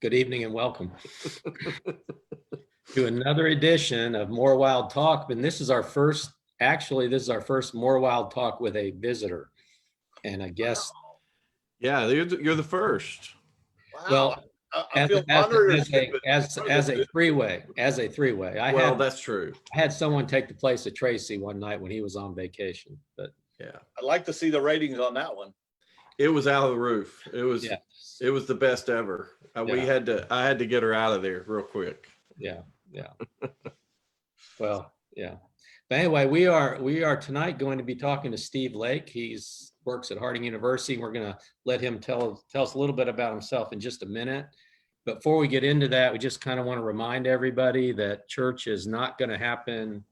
Good evening and welcome to another edition of More Wild Talk. And this is our first, this is our first More Wild Talk with a visitor and a guest. Yeah, you're the first. Wow. Well, I feel honored as a three-way. Well, that's true. I had someone take the place of Tracy one night when he was on vacation, but yeah, I'd like to see the ratings on that one. It was out of the roof. It was the best ever. I had to get her out of there real quick. Yeah. Well, yeah. But anyway, we are tonight going to be talking to Steve Lake. He's works at Harding University. We're going to let him tell us a little bit about himself in just a minute. Before we get into that, we just kind of want to remind everybody that church is not going to happen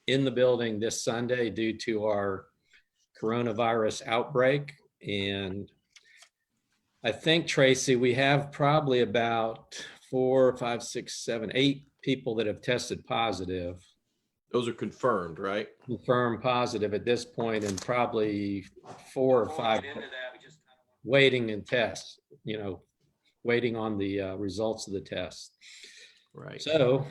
in the building this Sunday due to our coronavirus outbreak. And I think, Tracy, we have probably about 4, 5, 6, 7, 8 people that have tested positive. Those are confirmed, right? Confirmed positive at this point, and probably 4 or 5 waiting and tests, waiting on the results of the test. Right. So,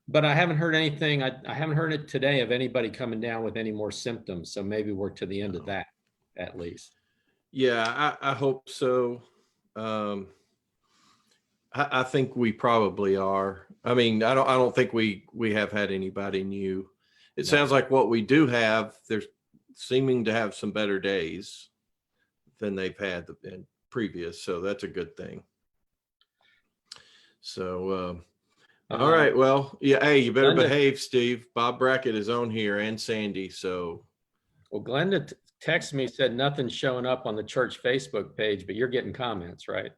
but I haven't heard anything. I haven't heard it today of anybody coming down with any more symptoms. So maybe we're to the end of that at least. Yeah, I hope so. I think we probably are. I mean, I don't think we have had anybody new. It sounds like what we do have, they're seeming to have some better days than they've had in previous. So that's a good thing. So, all right. Well, yeah. Hey, you better behave, Steve. Bob Brackett is on here and Sandy. So, well, Glenda texted me, said nothing's showing up on the church Facebook page, but you're getting comments, right?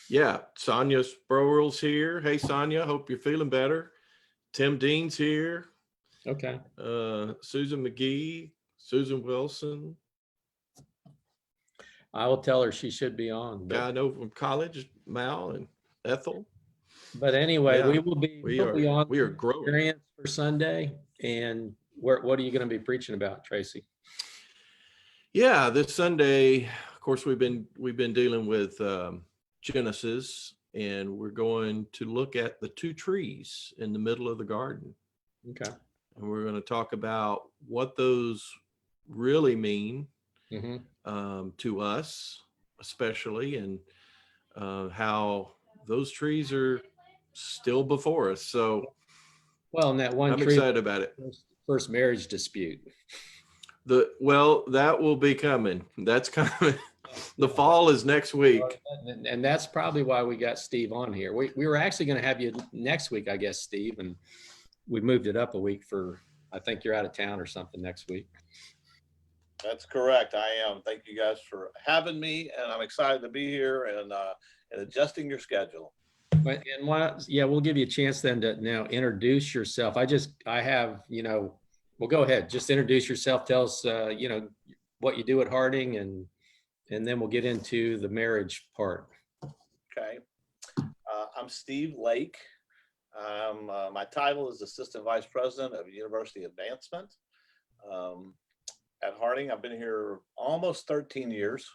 Yeah. Sonia Sproul's here. Hey, Sonia, hope you're feeling better. Tim Dean's here. Okay. Susan McGee, Susan Wilson. I will tell her she should be on. Guy I know from college, Mal and Ethel. But anyway, Yeah, we will be on we are growing. Experience for Sunday. And what are you going to be preaching about, Tracy? Yeah, this Sunday, of course, we've been dealing with Genesis, and we're going to look at the 2 trees in the middle of the garden. Okay. And we're going to talk about what those really mean to us, especially, and how those trees are still before us. So, well, and that one I'm tree, excited about it. First marriage dispute. That will be coming. That's coming. The fall is next week. And that's probably why we got Steve on here. We were actually going to have you next week, I guess, Steve, and we moved it up a week for, I think you're out of town or something next week. That's correct. I am. Thank you guys for having me, and I'm excited to be here and adjusting your schedule. But we'll give you a chance then to now introduce yourself. Well, go ahead. Just introduce yourself. Tell us, what you do at Harding, and then we'll get into the marriage part. Okay. I'm Steve Lake. My title is Assistant Vice President of University Advancement at Harding. I've been here almost 13 years,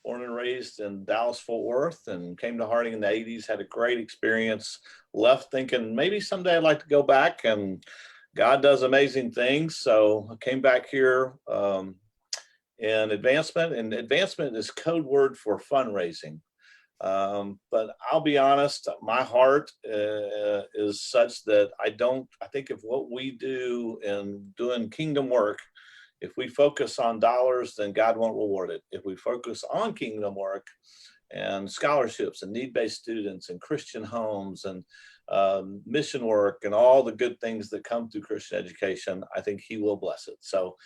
born and raised in Dallas-Fort Worth, and came to Harding in the 80s, had a great experience, left thinking maybe someday I'd like to go back, and God does amazing things. So I came back here in advancement, and advancement is code word for fundraising. But I'll be honest, my heart is such that I think if what we do in doing kingdom work, if we focus on dollars, then God won't reward it. If we focus on kingdom work and scholarships and need-based students and Christian homes and mission work and all the good things that come through Christian education, I think he will bless it. So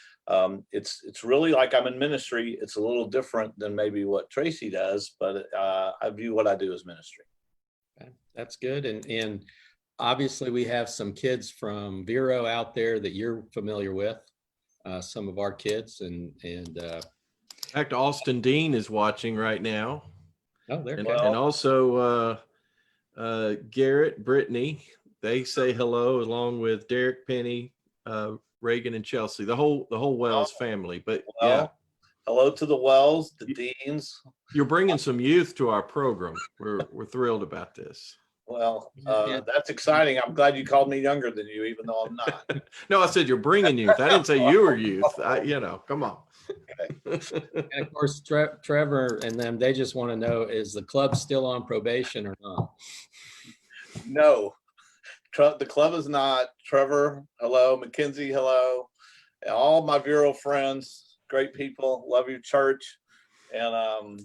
it's really like I'm in ministry. It's a little different than maybe what Tracy does, but I view what I do as ministry. Okay. That's good. And obviously we have some kids from Vero out there that you're familiar with, some of our kids. And in fact, Austin Dean is watching right now. Oh, there. And also Garrett, Brittany, they say hello, along with Derek, Penny, Reagan, and Chelsea, the whole Wells family. But yeah, hello to the Wells, the Deans. You're bringing some youth to our program. We're thrilled about this. Well, Yeah. that's exciting. I'm glad you called me younger than you, even though I'm not. No, I said you're bringing youth. I didn't say you were youth. Come on. And of course, Trevor and them, they just want to know, is the club still on probation or not? No, the club is not. Trevor, hello. Mackenzie, hello. And all my Vero friends, great people, love your church. And I'm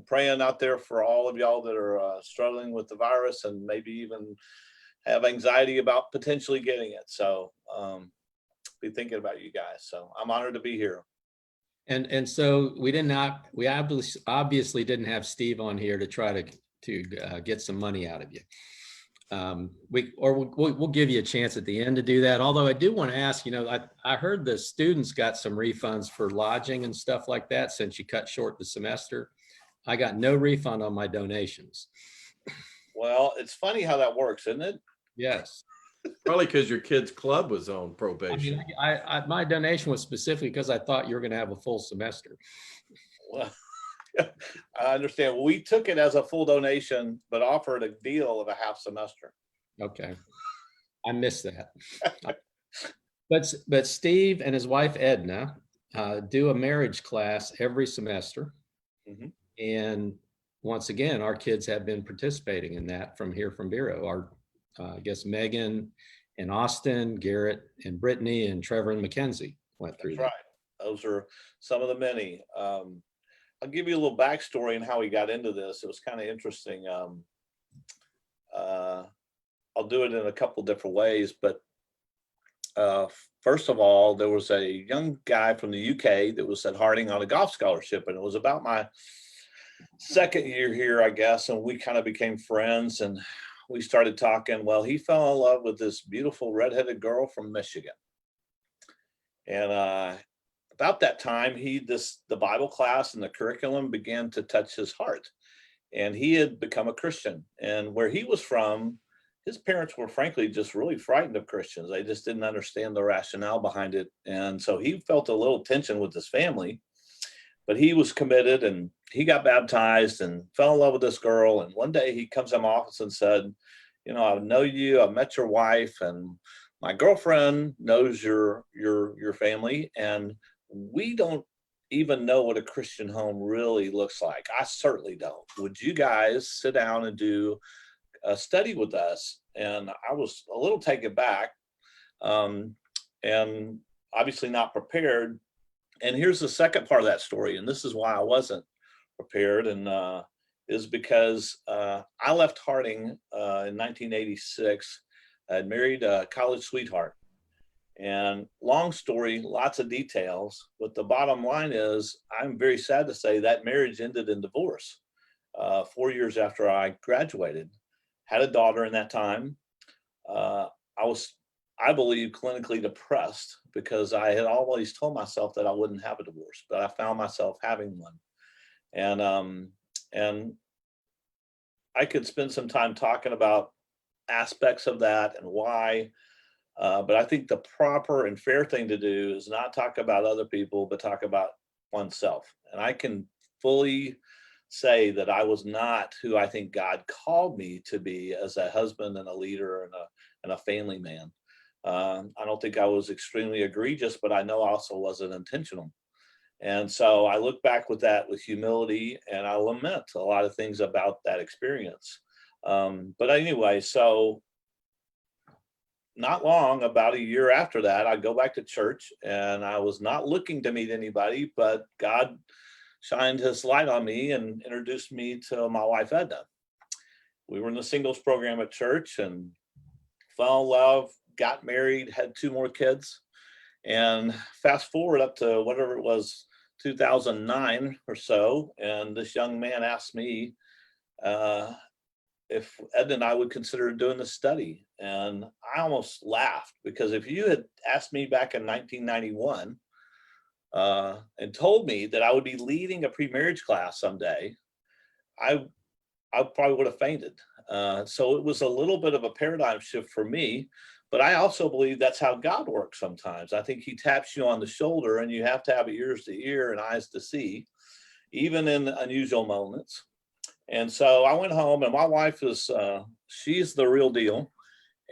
praying out there for all of y'all that are struggling with the virus and maybe even have anxiety about potentially getting it. So be thinking about you guys. So I'm honored to be here. And so we obviously didn't have Steve on here to try to get some money out of you. We'll give you a chance at the end to do that. Although I do want to ask, I heard the students got some refunds for lodging and stuff like that since you cut short the semester. I got no refund on my donations. Well, it's funny how that works, isn't it? Yes. Probably because your kid's club was on I probation. mean, my donation was specifically because I thought you were going to have a full semester. Well, I understand. We took it as a full donation, but offered a deal of a half semester. Okay. I missed that. But Steve and his wife Edna do a marriage class every semester. Mhm. And once again, our kids have been participating in that from Vero. Our, I guess Megan and Austin, Garrett and Brittany and Trevor and Mackenzie went through That's right. Those are some of the many. I'll give you a little backstory on how we got into this. It was kind of interesting. I'll do it in a couple different ways, but first of all, there was a young guy from the UK that was at Harding on a golf scholarship, and it was about my second year here, I guess, and we kind of became friends, and we started talking. Well, he fell in love with this beautiful redheaded girl from Michigan, and about that time, the Bible class and the curriculum began to touch his heart, and he had become a Christian. And where he was from, his parents were frankly just really frightened of Christians. They just didn't understand the rationale behind it, and so he felt a little tension with his family. But he was committed, and he got baptized and fell in love with this girl. And one day he comes in my office and said, I know you, I met your wife, and my girlfriend knows your family, and we don't even know what a Christian home really looks like. I certainly don't. Would you guys sit down and do a study with us? And I was a little taken back, and obviously not prepared. And here's the second part of that story, and this is why I wasn't prepared, and is because I left Harding in 1986. I had married a college sweetheart. And long story, lots of details, but the bottom line is I'm very sad to say that marriage ended in divorce 4 years after I graduated. Had a daughter in that time. I was, I believe, clinically depressed because I had always told myself that I wouldn't have a divorce, but I found myself having one. And I could spend some time talking about aspects of that and why. But I think the proper and fair thing to do is not talk about other people, but talk about oneself. And I can fully say that I was not who I think God called me to be as a husband and a leader and a family man. I don't think I was extremely egregious, but I know I also wasn't intentional. And so I look back with that with humility, and I lament a lot of things about that experience. But anyway, so not long, about a year after that, I go back to church, and I was not looking to meet anybody, but God shined his light on me and introduced me to my wife, Edna. We were in the singles program at church and fell in love, got married, had 2 more kids. And fast forward up to whatever it was, 2009 or so, and this young man asked me if Edna and I would consider doing the study. And I almost laughed, because if you had asked me back in 1991 and told me that I would be leading a pre-marriage class someday, I probably would have fainted. So it was a little bit of a paradigm shift for me, But I also believe that's how God works sometimes. I think he taps you on the shoulder, and you have to have ears to hear and eyes to see, even in unusual moments. And so I went home, and my wife is, she's the real deal.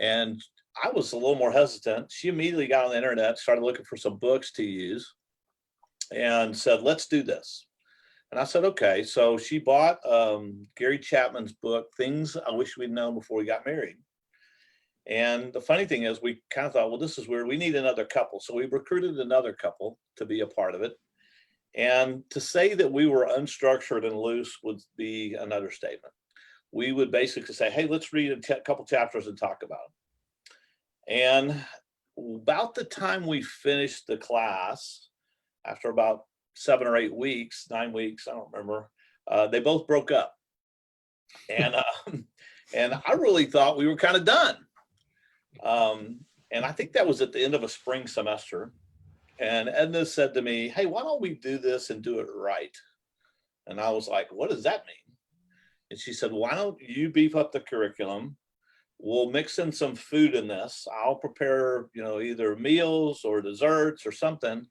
And I was a little more hesitant. She immediately got on the internet, started looking for some books to use, and said, let's do this. And I said, okay. So she bought Gary Chapman's book, Things I Wish We'd Known Before We Got Married. And the funny thing is, we kind of thought, well, this is weird. We need another couple. So we recruited another couple to be a part of it. And to say that we were unstructured and loose would be an understatement. We would basically say, hey, let's read a couple chapters and talk about them. And about the time we finished the class, after about 7 or 8 weeks, 9 weeks, I don't remember, they both broke up. And I really thought we were kind of done. And I think that was at the end of a spring semester. And Edna said to me, hey, why don't we do this and do it right? And I was like, what does that mean? And she said, why don't you beef up the curriculum? We'll mix in some food in this. I'll prepare, either meals or desserts or something.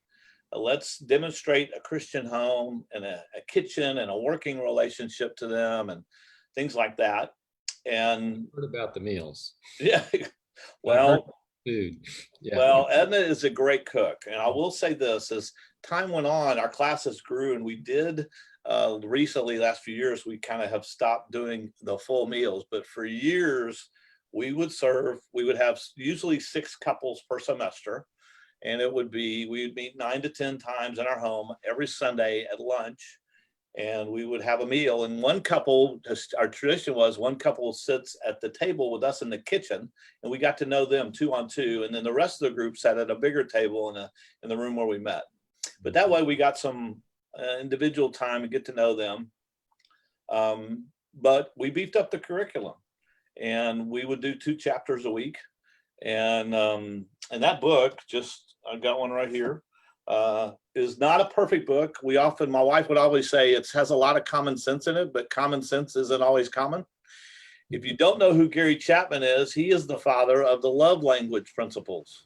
Let's demonstrate a Christian home and a kitchen and a working relationship to them and things like that. And What about the meals? yeah, well, food. Yeah. Well, Edna is a great cook. And I will say this, as time went on, our classes grew, and we did recently, last few years, we kind of have stopped doing the full meals. But for years, we would have usually 6 couples per semester. And we would meet 9 to 10 times in our home every Sunday at lunch. And we would have a meal, and one couple, our tradition was one couple sits at the table with us in the kitchen, and we got to know them 2 on 2. And then the rest of the group sat at a bigger table in the room where we met. But that way we got some individual time to get to know them. But we beefed up the curriculum, and we would do 2 chapters a week. And that book, I've got one right here, is not a perfect book. My wife would always say it has a lot of common sense in it, but common sense isn't always common. If you don't know who Gary Chapman is, he is the father of the love language principles.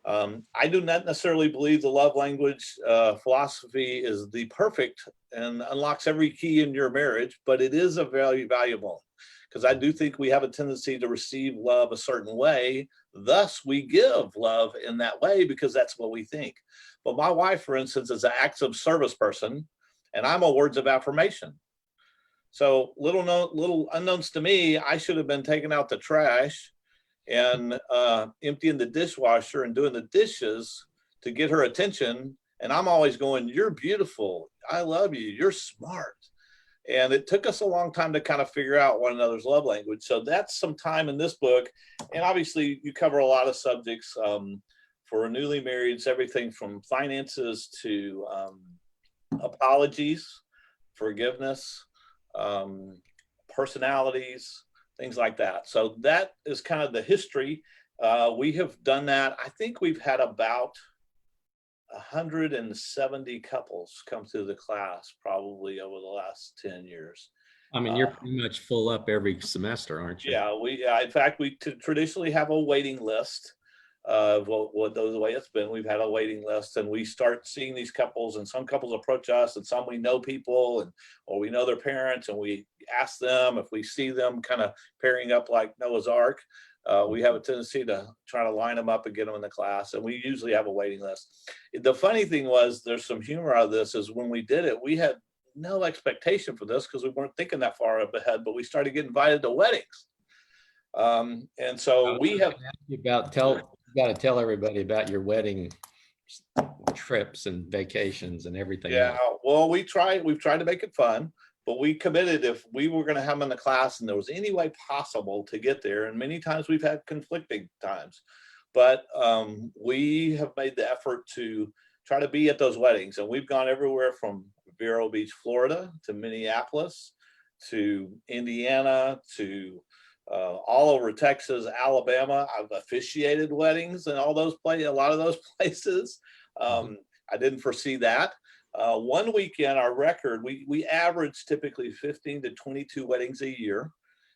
I do not necessarily believe the love language philosophy is the perfect and unlocks every key in your marriage, but it is a very valuable, because I do think we have a tendency to receive love a certain way. Thus, we give love in that way because that's what we think. But my wife, for instance, is an acts of service person, and I'm a words of affirmation. So little unknowns to me, I should have been taking out the trash and emptying the dishwasher and doing the dishes to get her attention. And I'm always going, you're beautiful. I love you. You're smart. And it took us a long time to kind of figure out one another's love language. So that's some time in this book. And obviously you cover a lot of subjects for newly marrieds, everything from finances to apologies, forgiveness, personalities, things like that. So that is kind of the history. We have done that. I think we've had about 170 couples come through the class probably over the last 10 years. I mean, you're pretty much full up every semester, aren't you? Yeah, in fact, we traditionally have a waiting list of the way it's been. We've had a waiting list, and we start seeing these couples, and some couples approach us, and some we know people, or we know their parents, and we ask them if we see them kind of pairing up like Noah's Ark. We have a tendency to try to line them up and get them in the class, and we usually have a waiting list. The funny thing was, there's some humor out of this, is when we did it, we had no expectation for this because we weren't thinking that far up ahead, but we started getting invited to weddings. And so we have you got to tell everybody about your wedding trips and vacations and everything. Yeah, else. well, we've tried to make it fun, but we committed if we were going to have them in the class and there was any way possible to get there. And many times we've had conflicting times, but we have made the effort to try to be at those weddings. And we've gone everywhere from Vero Beach, Florida, to Minneapolis, to Indiana, to all over Texas, Alabama. I've officiated weddings in all those a lot of those places. I didn't foresee that. One weekend, our record, we average typically 15 to 22 weddings a year.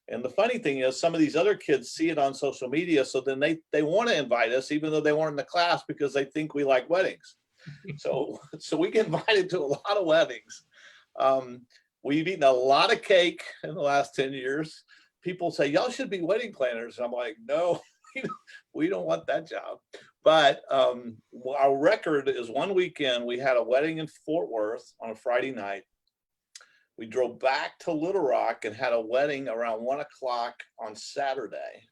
And the funny thing is, some of these other kids see it on social media, so then they want to invite us, even though they weren't in the class, because they think we like weddings. So we get invited to a lot of weddings. We've eaten a lot of cake in the last 10 years. People say, y'all should be wedding planners. And I'm like, no, we don't want that job. But our record is one weekend, we had a wedding in Fort Worth on a Friday night. We drove back to Little Rock and had a wedding around 1 o'clock on Saturday.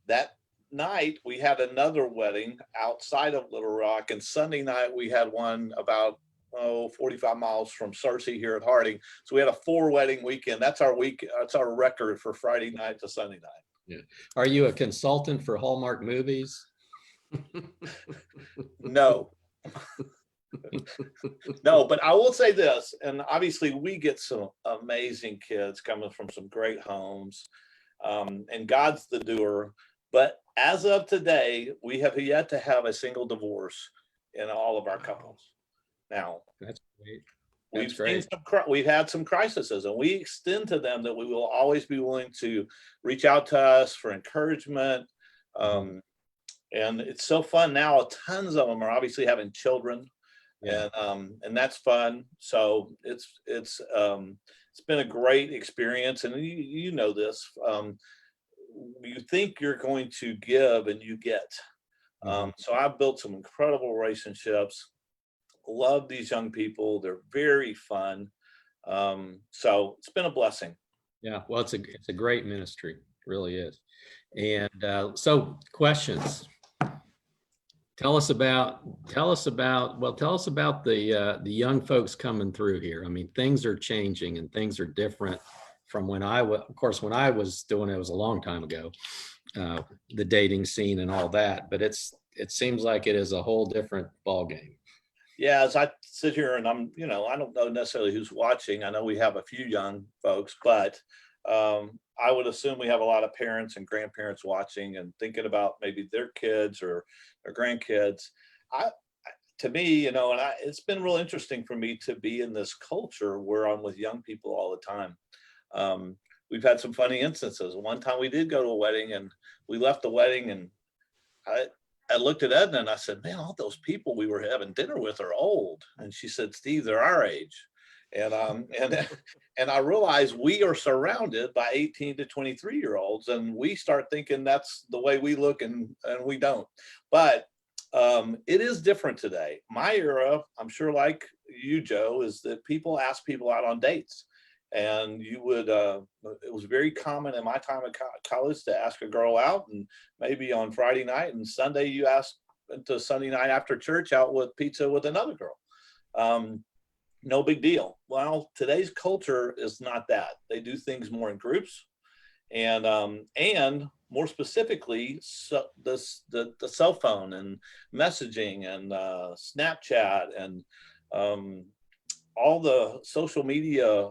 That night, we had another wedding outside of Little Rock. And Sunday night, we had one about 45 miles from Searcy here at Harding. So we had a 4-wedding weekend. That's our record for Friday night to Sunday night. Yeah. Are you a consultant for Hallmark movies? No. No, but I will say this, and obviously we get some amazing kids coming from some great homes, and God's the doer. But as of today, we have yet to have a single divorce in all of our couples. Now, That's great. We've had some crises, and we extend to them that we will always be willing to reach out to us for encouragement. And it's so fun now. Tons of them are obviously having children. Yeah. And that's fun. So it's been a great experience. And you know this, you think you're going to give and you get. So I've built some incredible relationships. Love these young people. They're very fun. So it's been a blessing. Yeah, well, it's a great ministry, it really is. And so questions. Tell us about the young folks coming through here. I mean, things are changing and things are different from when of course, when I was doing it was a long time ago, the dating scene and all that, but it seems like it is a whole different ballgame. Yeah, as I sit here and I don't know necessarily who's watching. I know we have a few young folks, but I would assume we have a lot of parents and grandparents watching and thinking about maybe their kids or their grandkids. To me, it's been real interesting for me to be in this culture where I'm with young people all the time. We've had some funny instances. One time we did go to a wedding and we left the wedding and I looked at Edna and I said, man, all those people we were having dinner with are old. And she said, Steve, they're our age. And I realized we are surrounded by 18 to 23-year-olds, and we start thinking that's the way we look, and we don't. But it is different today. My era, I'm sure like you, Joe, is that people ask people out on dates. And you would, it was very common in my time at college to ask a girl out, and maybe on Friday night and Sunday you asked to Sunday night after church out with pizza with another girl. No big deal. Well, today's culture is not that. They do things more in groups, and more specifically, the cell phone and messaging and Snapchat and all the social media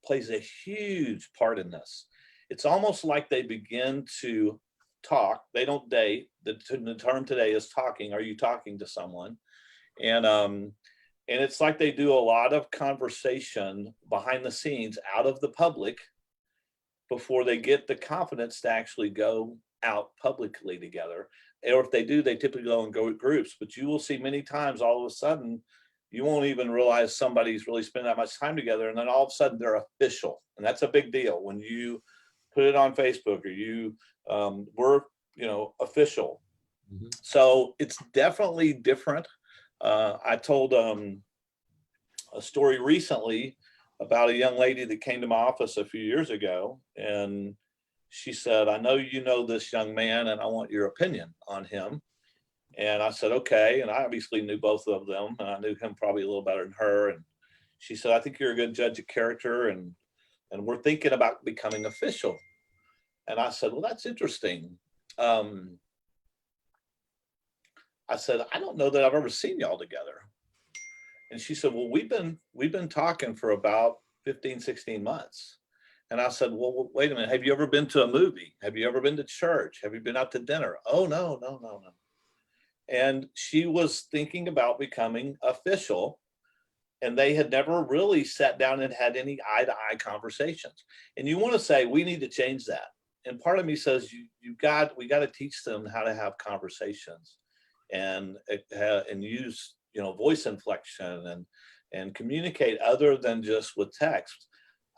plays a huge part in this. It's almost like they begin to talk. They don't date. The term today is talking. Are you talking to someone? And it's like they do a lot of conversation behind the scenes out of the public before they get the confidence to actually go out publicly together. Or if they do, they typically go in groups. But you will see many times all of a sudden, you won't even realize somebody's really spending that much time together. And then all of a sudden they're official. And that's a big deal when you put it on Facebook or you we're, official. Mm-hmm. So it's definitely different. I told a story recently about a young lady that came to my office a few years ago. And she said, I know you know this young man and I want your opinion on him. And I said, okay. And I obviously knew both of them. And I knew him probably a little better than her. And she said, I think you're a good judge of character. And we're thinking about becoming official. And I said, well, that's interesting. I said, I don't know that I've ever seen y'all together. And she said, well, we've been talking for about 15, 16 months. And I said, well, wait a minute. Have you ever been to a movie? Have you ever been to church? Have you been out to dinner? Oh, no. And she was thinking about becoming official. and they had never really sat down and had any eye-to-eye conversations. And you want to say, we need to change that. And part of me says, we got to teach them how to have conversations and use, voice inflection and communicate other than just with text.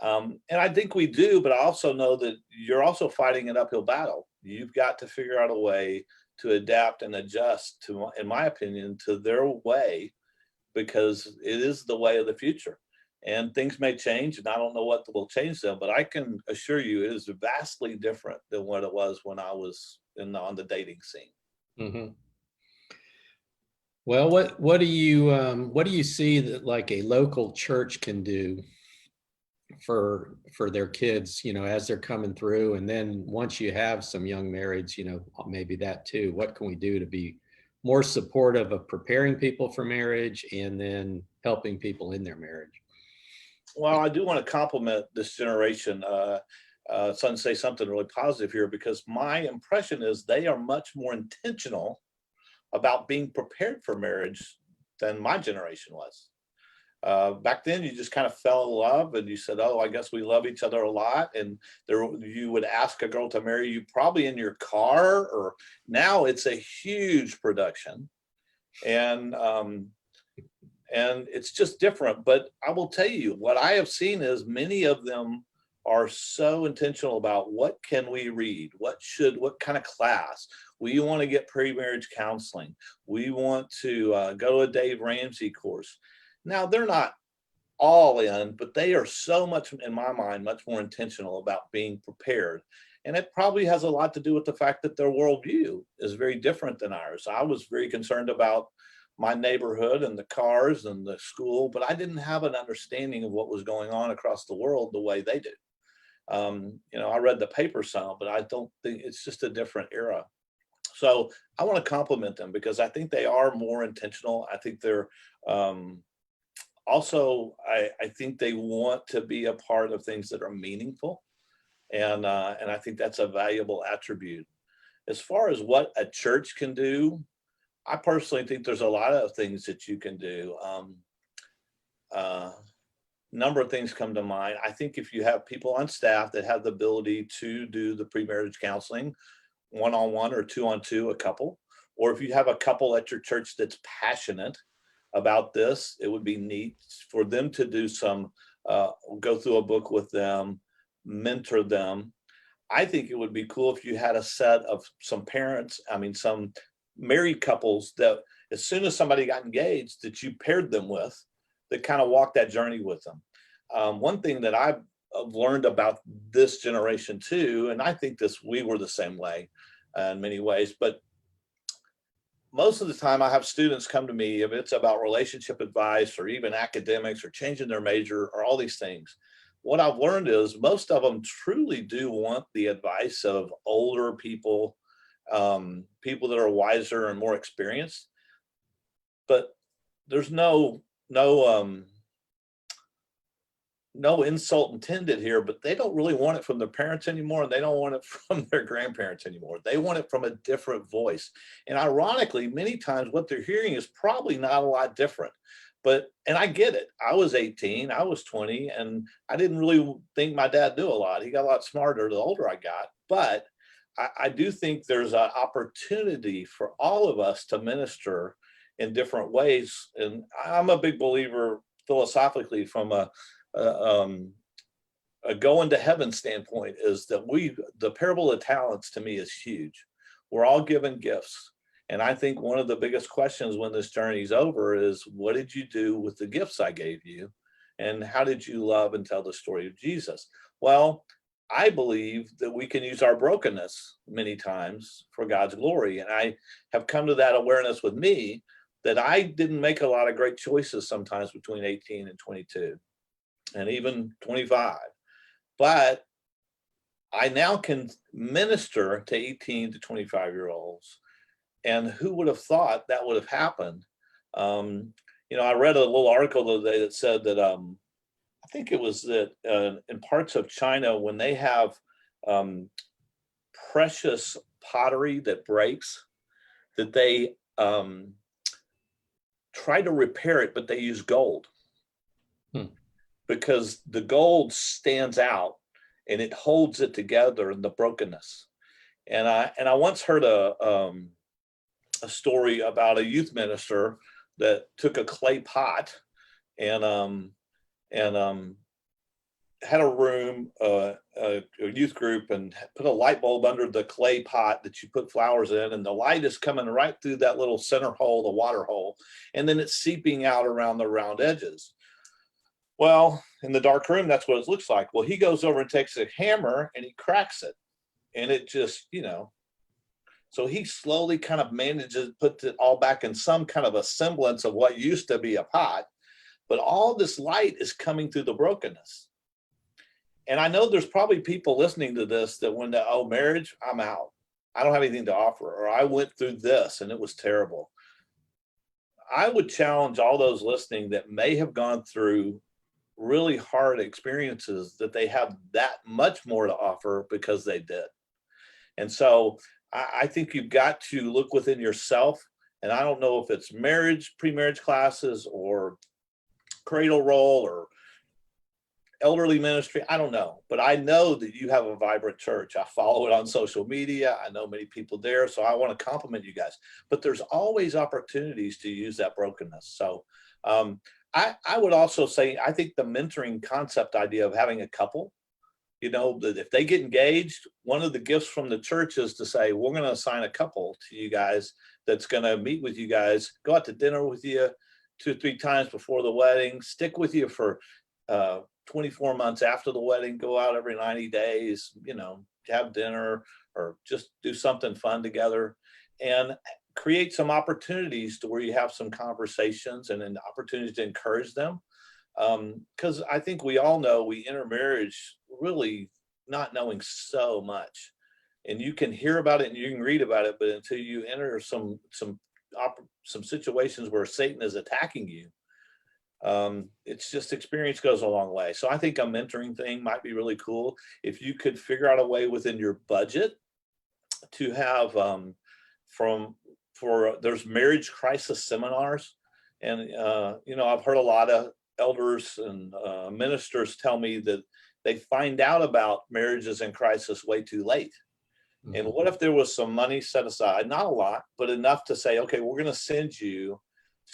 And I think we do, but I also know that you're also fighting an uphill battle. You've got to figure out a way to adapt and adjust to, in my opinion, to their way, because it is the way of the future. And things may change, and I don't know what will change them, but I can assure you it is vastly different than what it was when I was on the dating scene. Mm-hmm. Well, what do you see that like a local church can do for their kids, as they're coming through? And then once you have some young marrieds, maybe that too, what can we do to be more supportive of preparing people for marriage and then helping people in their marriage? Well, I do want to compliment this generation. Son, say something really positive here, because my impression is they are much more intentional about being prepared for marriage than my generation was. Back then, you just kind of fell in love and you said, oh, I guess we love each other a lot. And you would ask a girl to marry you probably in your car, or now it's a huge production. And it's just different. But I will tell you, what I have seen is many of them are so intentional about what can we read, what kind of class. We want to get pre-marriage counseling. We want to go to a Dave Ramsey course. Now, they're not all in, but they are so much, in my mind, much more intentional about being prepared. And it probably has a lot to do with the fact that their worldview is very different than ours. I was very concerned about my neighborhood and the cars and the school, but I didn't have an understanding of what was going on across the world the way they do. I read the paper some, but I don't think, it's just a different era. So I want to compliment them because I think they are more intentional. I think they're also, I think they want to be a part of things that are meaningful. And I think that's a valuable attribute. As far as what a church can do, I personally think there's a lot of things that you can do. Number of things come to mind. I think if you have people on staff that have the ability to do the pre-marriage counseling, one-on-one or two-on-two, a couple, or if you have a couple at your church that's passionate about this, it would be neat for them to do some, go through a book with them, mentor them. I think it would be cool if you had a set of some some married couples that as soon as somebody got engaged, that you paired them with, that kind of walked that journey with them. One thing that I've learned about this generation too, and I think we were the same way in many ways, but most of the time I have students come to me, if it's about relationship advice or even academics or changing their major or all these things. What I've learned is most of them truly do want the advice of older people, people that are wiser and more experienced, but there's no insult intended here, but they don't really want it from their parents anymore, and they don't want it from their grandparents anymore. They want it from a different voice. And ironically, many times what they're hearing is probably not a lot different. And I get it. I was 18, I was 20, and I didn't really think my dad knew a lot. He got a lot smarter the older I got. But I do think there's an opportunity for all of us to minister in different ways. And I'm a big believer philosophically from a going to heaven standpoint, is that the parable of talents to me is huge. We're all given gifts. And I think one of the biggest questions when this journey's over is, what did you do with the gifts I gave you? And how did you love and tell the story of Jesus? Well, I believe that we can use our brokenness many times for God's glory. And I have come to that awareness with me that I didn't make a lot of great choices sometimes between 18 and 22 and even 25. But I now can minister to 18 to 25-year-olds. And who would have thought that would have happened? I read a little article the other day that said that I think it was that in parts of China, when they have precious pottery that breaks, that they try to repair it, but they use gold. Hmm. because the gold stands out and it holds it together in the brokenness. And I once heard a story about a youth minister that took a clay pot and had a room, a youth group, and put a light bulb under the clay pot that you put flowers in, and the light is coming right through that little center hole, the water hole, and then it's seeping out around the round edges. Well, in the dark room, that's what it looks like. Well, he goes over and takes a hammer and he cracks it, and it just, so he slowly kind of manages to put it all back in some kind of a semblance of what used to be a pot, but all this light is coming through the brokenness. And I know there's probably people listening to this that when they, oh, marriage, I'm out. I don't have anything to offer, or I went through this and it was terrible. I would challenge all those listening that may have gone through really hard experiences that they have that much more to offer because they did. And so I think you've got to look within yourself. And I don't know if it's marriage, pre-marriage classes, or cradle roll, or elderly ministry. I don't know, but I know that you have a vibrant church. I follow it on social media. I know many people there. So I want to compliment you guys, but there's always opportunities to use that brokenness. So I would also say, I think the mentoring concept idea of having a couple, that if they get engaged, one of the gifts from the church is to say, we're going to assign a couple to you guys that's going to meet with you guys, go out to dinner with you 2 or 3 times before the wedding, stick with you for 24 months after the wedding, go out every 90 days, have dinner or just do something fun together, and create some opportunities to where you have some conversations and an opportunity to encourage them. Because I think we all know we enter marriage really not knowing so much, and you can hear about it and you can read about it, but until you enter some situations where Satan is attacking you, it's just experience goes a long way. So I think a mentoring thing might be really cool if you could figure out a way within your budget to have there's marriage crisis seminars, and I've heard a lot of elders and ministers tell me that they find out about marriages in crisis way too late. Mm-hmm. And what if there was some money set aside, not a lot, but enough to say, okay, we're going to send you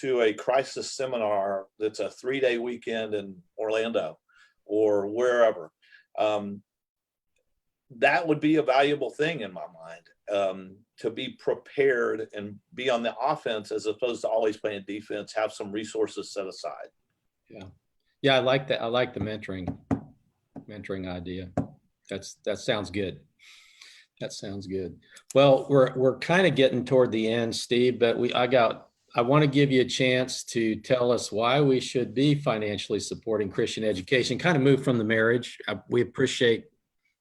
to a crisis seminar that's a 3-day weekend in Orlando or wherever. That would be a valuable thing in my mind, to be prepared and be on the offense as opposed to always playing defense, have some resources set aside. Yeah, I like that. I like the mentoring idea. That sounds good. That sounds good. Well, we're kind of getting toward the end, Steve, but I want to give you a chance to tell us why we should be financially supporting Christian education, kind of move from the marriage. We appreciate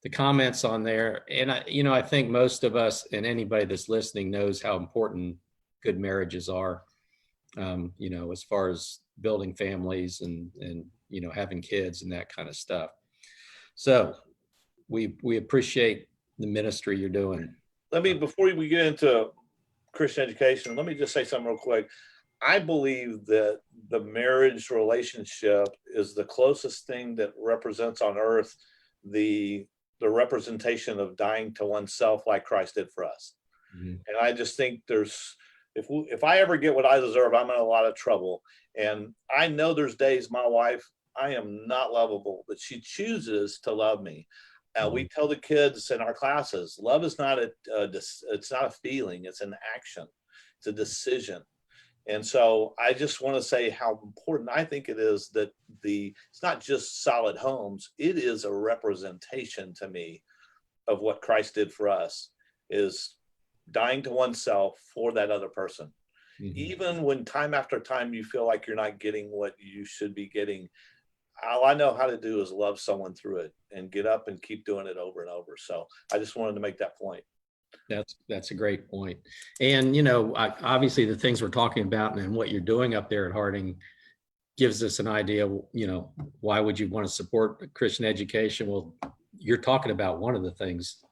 the comments on there. And I think most of us and anybody that's listening knows how important good marriages are, as far as building families and having kids and that kind of stuff. So we appreciate the ministry you're doing. Before we get into Christian education, let me just say something real quick. I believe that the marriage relationship is the closest thing that represents on earth the representation of dying to oneself like Christ did for us. Mm-hmm. And I just think if I ever get what I deserve, I'm in a lot of trouble. And I know there's days my wife, I am not lovable, but she chooses to love me. We tell the kids in our classes, love is not it's not a feeling, it's an action, it's a decision. And so I just want to say how important I think it is that it's not just solid homes, it is a representation to me of what Christ did for us, is dying to oneself for that other person. Mm-hmm. Even when time after time you feel like you're not getting what you should be getting, all I know how to do is love someone through it and get up and keep doing it over and over. So I just wanted to make that point. That's a great point. And, obviously the things we're talking about and what you're doing up there at Harding gives us an idea, why would you want to support Christian education? Well, you're talking about one of the things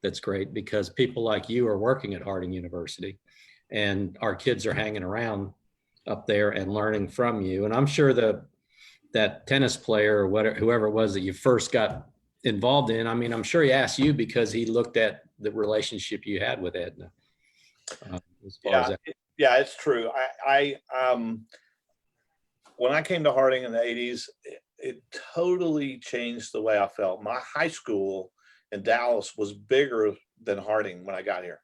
that's great, because people like you are working at Harding University and our kids are hanging around up there and learning from you. And I'm sure the that tennis player or whatever, whoever it was that you first got involved in, I mean, I'm sure he asked you because he looked at the relationship you had with Edna. As far as Yeah, that. yeah, it's true. When I came to Harding in the 80s, it totally changed the way I felt. My high school in Dallas was bigger than Harding when I got here.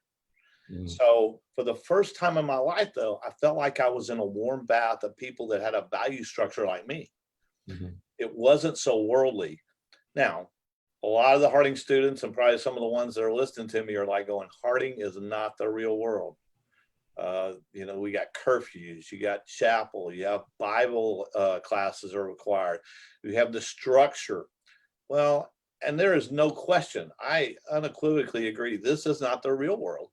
So for the first time in my life, though, I felt like I was in a warm bath of people that had a value structure like me. It wasn't so worldly. Now, a lot of the Harding students and probably some of the ones that are listening to me are like going, Harding is not the real world. You know, we got curfews, you got chapel, you have Bible classes are required. You have the structure. Well, and there is no question. I unequivocally agree. This is not the real world.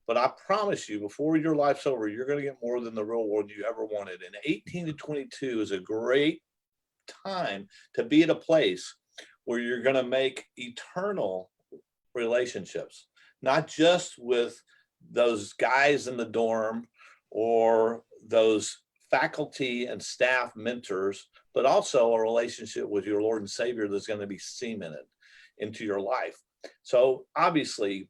But I promise you, before your life's over, you're going to get more than the real world you ever wanted. And 18 to 22 is a great time to be at a place where you're going to make eternal relationships, not just with those guys in the dorm or those faculty and staff mentors, but also a relationship with your Lord and Savior that's going to be cemented into your life. So obviously,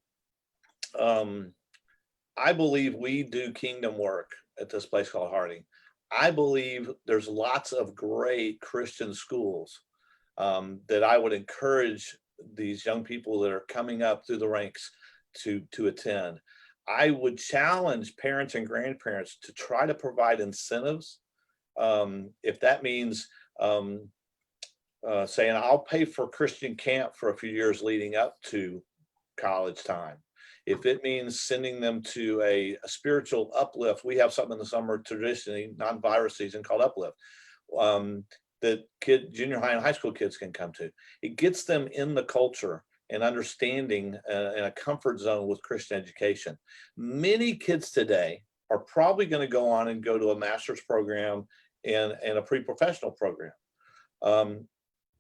I believe we do kingdom work at this place called Harding. I believe there's lots of great Christian schools that I would encourage these young people that are coming up through the ranks to attend. I would challenge parents and grandparents to try to provide incentives. If that means saying, I'll pay for Christian camp for a few years leading up to college time. If it means sending them to a spiritual uplift, we have something in the summer traditionally, non-virus season, called Uplift, that junior high and high school kids can come to. It gets them in the culture and understanding in a comfort zone with Christian education. Many kids today are probably going to go on and go to a master's program and a pre-professional program,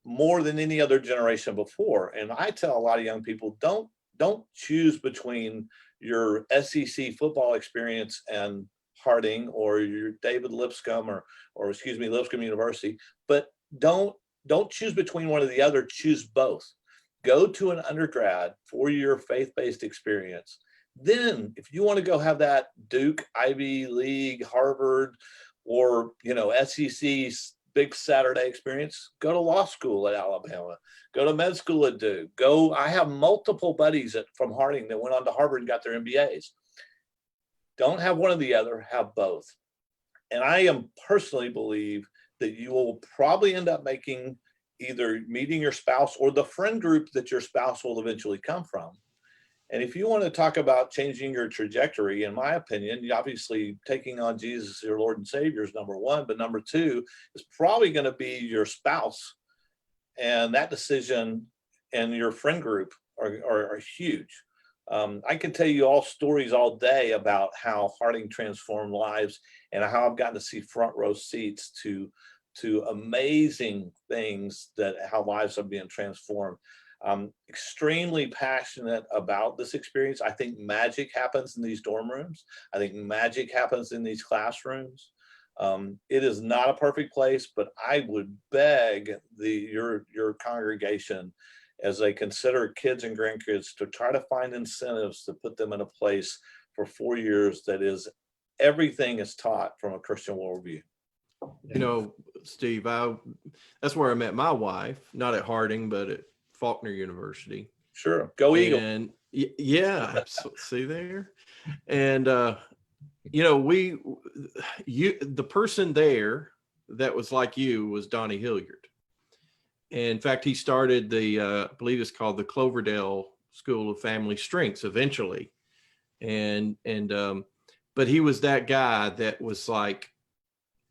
more than any other generation before. And I tell a lot of young people, don't choose between your SEC football experience and Harding or your David Lipscomb or excuse me, Lipscomb University, but don't choose between one or the other, choose both. Go to an undergrad 4-year faith-based experience. Then if you want to go have that Duke, Ivy League, Harvard, or, you know, SEC big Saturday experience, go to law school at Alabama, go to med school at Duke, I have multiple buddies from Harding that went on to Harvard and got their MBAs. Don't have one or the other, have both. And I personally believe that you will probably end up either meeting your spouse or the friend group that your spouse will eventually come from. And if you want to talk about changing your trajectory, in my opinion, obviously taking on Jesus, your Lord and Savior, is number one, but number two is probably going to be your spouse. And that decision and your friend group are huge. I can tell you all stories all day about how Harding transformed lives and how I've gotten to see front row seats to amazing things how lives are being transformed. I'm extremely passionate about this experience. I think magic happens in these dorm rooms. I think magic happens in these classrooms. It is not a perfect place, but I would beg your congregation, as they consider kids and grandkids, to try to find incentives to put them in a place for 4 years that is everything is taught from a Christian worldview. You know, Steve, that's where I met my wife, not at Harding, but at Faulkner University. Sure. Go Eagle. And yeah, see there. And, you know, the person there that was like you was Donnie Hilliard. And in fact, he started I believe it's called the Cloverdale School of Family Strengths eventually. But he was that guy that was like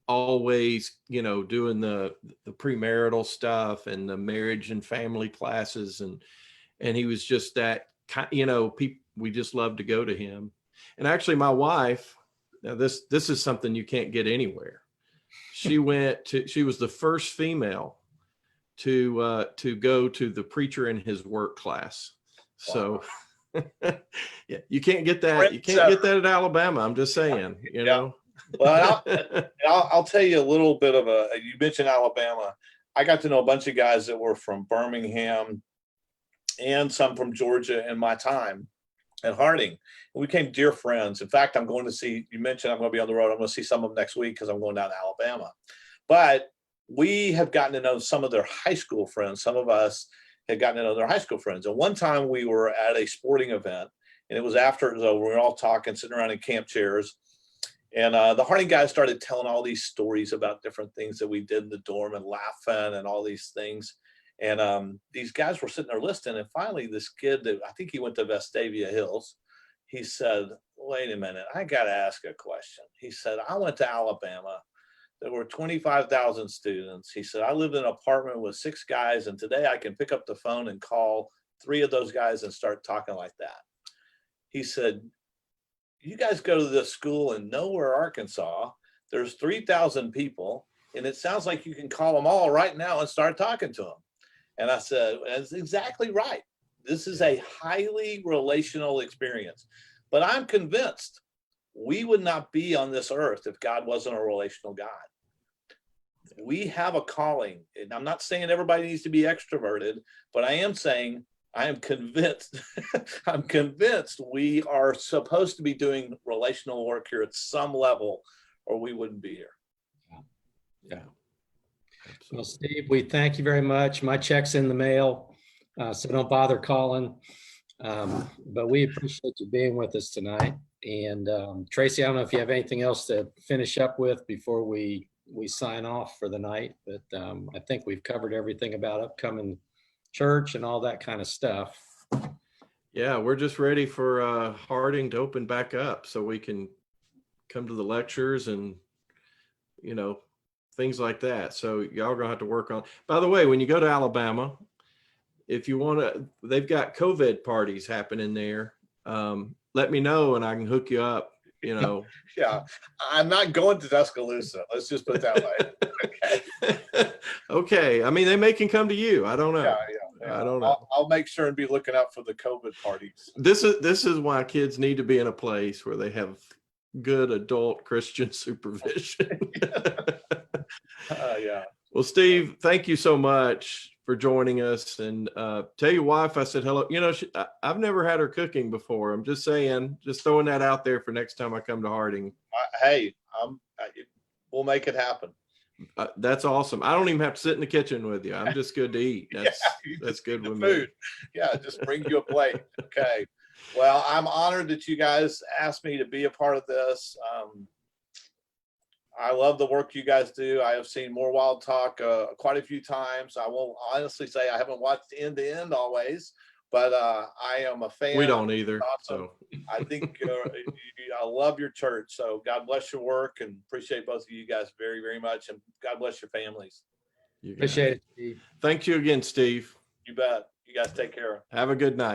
always, you know, doing the premarital stuff and the marriage and family classes. And he was just that kind, you know, we just love to go to him. And actually my wife, now this is something you can't get anywhere. She was the first female to go to the Preacher in His Work class. So yeah, you can't get that. You can't get that at Alabama. I'm just saying, you know. Well, I'll tell you a little bit of you mentioned Alabama. I got to know a bunch of guys that were from Birmingham and some from Georgia in my time at Harding. We became dear friends. In fact, I'm going to see, you mentioned I'm going to be on the road. I'm going to see some of them next week because I'm going down to Alabama. But we have gotten to know some of their high school friends. Some of us had gotten to know their high school friends. And one time we were at a sporting event, and it was after it was over. We were all talking, sitting around in camp chairs. And the Harding guys started telling all these stories about different things that we did in the dorm and laughing and all these things. And these guys were sitting there listening. And finally, this kid that I think he went to Vestavia Hills, he said, wait a minute, I got to ask a question. He said, I went to Alabama. There were 25,000 students. He said, I lived in an apartment with 6 guys. And today I can pick up the phone and call 3 of those guys and start talking like that. He said, you guys go to this school in nowhere, Arkansas. There's 3,000 people, and it sounds like you can call them all right now and start talking to them. And I said, that's exactly right. This is a highly relational experience. But I'm convinced we would not be on this earth if God wasn't a relational God. We have a calling. And I'm not saying everybody needs to be extroverted, but I am saying I am convinced, I'm convinced we are supposed to be doing relational work here at some level, or we wouldn't be here. Yeah. Well, Steve, we thank you very much. My check's in the mail, so don't bother calling. But we appreciate you being with us tonight. And Tracy, I don't know if you have anything else to finish up with before we sign off for the night, but I think we've covered everything about upcoming church and all that kind of stuff. Yeah, we're just ready for Harding to open back up so we can come to the lectures and, things like that. So y'all are gonna have to work on. By the way, when you go to Alabama, if you want to, they've got COVID parties happening there. Let me know and I can hook you up. Yeah, I'm not going to Tuscaloosa. Let's just put it that way. Okay. Okay. I mean, they may can come to you. I don't know. Yeah. I don't know. I'll make sure and be looking out for the COVID parties. This is why kids need to be in a place where they have good adult Christian supervision. Yeah. Well, Steve, thank you so much for joining us. And tell your wife I said hello. I've never had her cooking before. I'm just saying, just throwing that out there for next time I come to Harding. Hey, we'll make it happen. That's awesome. I don't even have to sit in the kitchen with you. I'm just good to eat. That's good with food. me. Yeah, just bring you a plate. Okay. Well, I'm honored that you guys asked me to be a part of this. I love the work you guys do. I have seen More Wild Talk quite a few times. I won't honestly say I haven't watched end to end always, but I am a fan. We don't either. Awesome. So I think I love your church. So God bless your work and appreciate both of you guys very, very much. And God bless your families. Appreciate it, Steve. Thank you again, Steve. You bet. You guys take care. Have a good night.